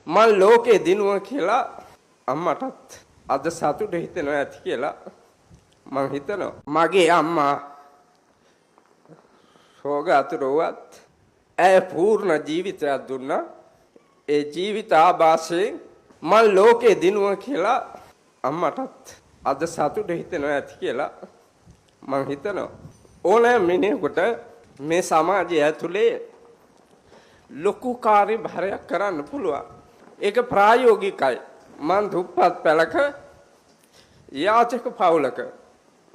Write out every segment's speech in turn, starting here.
මම ලෝකේ දිනුවා කියලා අම්මටත් අද සතුට හිතෙනවා ඇති කියලා මම හිතනවා. මගේ අම්මා රෝග අතුරුවත් ඇය පූර්ණ ජීවිතයක් දුන්නා. ඒ ජීවිත ආభాසයෙන් මම ලෝකේ දිනුවා කියලා අම්මටත් අද සතුට හිතෙනවා ඇති කියලා මම හිතනවා. ඕනෑම මිනිහෙකුට මේ සමාජය ඇතුලේ ලොකු කාර්යභාරයක් කරන්න පුළුවන්. ඒක ප්‍රායෝගිකයි. මන් දුප්පත් පැලක යාචක පවුලක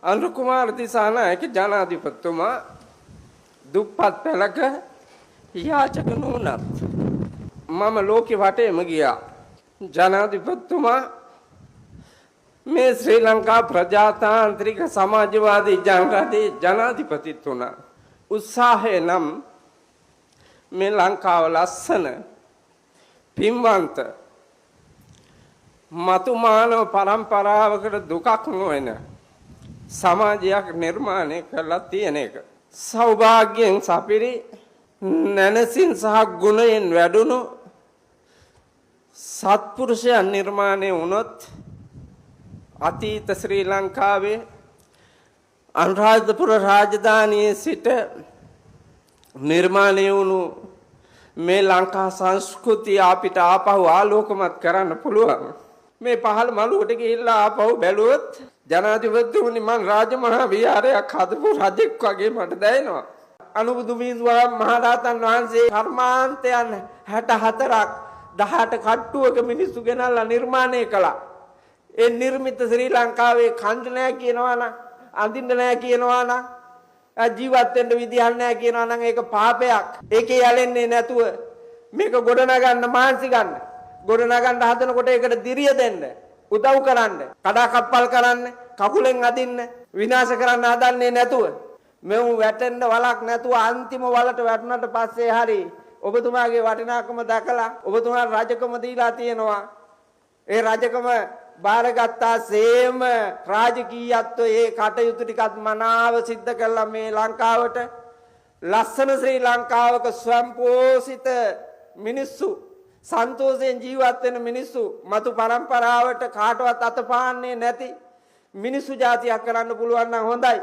අනුර කුමාර දිසානායක ජනාධිපතිතුමා දුප්පත් පැලක යාචක නුනත් මම ලෝකෙ වටේම ගියා. ජනාධිපතිතුමා මේ ශ්‍රී ලංකා ප්‍රජාතාන්ත්‍රික සමාජවාදී ජනරටේ ජනාධිපතිතුමා උත්සාහය නම් මේ ලංකාව ලස්සන පින්වන්ත මතු මානව පරම්පරාවකට දුකක් නොවන සමාජයක් නිර්මාණය කරලා තියෙන එක. සෞභාග්‍යයෙන් සපිරි නැනසින් සහ ගුණයෙන් වැඩුණු සත්පුරුෂයන් නිර්මාණය වුණොත් අතීත ශ්‍රී ලංකාවේ අනුරාධපුර රාජධානියේ සිට නිර්මාණය වුණු මේ ලංකා සංස්කෘතිය අපිට ආපහු ආලෝකමත් කරන්න පුළුවන්. මේ පහළ මළුවට ගිහිල්ලා ආපහු බැලුවොත් ජනාධිපතිතුමනි මං රාජමහා විහාරයක් හදපු රජෙක් වගේ මට දැනෙනවා. අනුබුදු මිනිසුන් මහරහතන් වහන්සේ කර්මාන්තයන් 64ක් 18 කට්ටුවක මිනිස්සු ගෙනල්ලා නිර්මාණය කළා. ඒ නිර්මිත ශ්‍රී ලංකාවේ කන්ද නැහැ කියනවා නම් අඳින්න නැහැ කියනවා නම් ජීවත් වෙන්න විදිහක් නැහැ කියනවා නම් ඒක පාපයක්. ඒකේ යැලෙන්නේ නැතුව මේක ගොඩනගන්න මාන්සි ගන්න. ගොඩනගන්න හදනකොට ඒකට දිරිය දෙන්න. උදව් කරන්න. කඩා කප්පල් කරන්න. කකුලෙන් අදින්න. විනාශ කරන්න හදන්නේ නැතුව. මෙව් වැටෙන්න වලක් නැතුව අන්තිම වලට වැටුණාට පස්සේ හරි ඔබතුමාගේ වටිනාකම දැකලා ඔබතුමා රජකම දීලා තියෙනවා. ඒ රජකම බාරගත්තා සේම රාජකීයත්වයේ ඒ කටයුතු ටිකත් මනාව සිද්ධ කළා මේ ලංකාවට ලස්සන ශ්‍රී ලංකාවක ස්වයංපෝෂිත මිනිස්සු සන්තෝෂයෙන් ජීවත් වෙන මිනිස්සු මතු පරම්පරාවට කාටවත් අතපාන්නේ නැති මිනිස්සු జాතියක් කරන්න පුළුවන් නම් හොඳයි.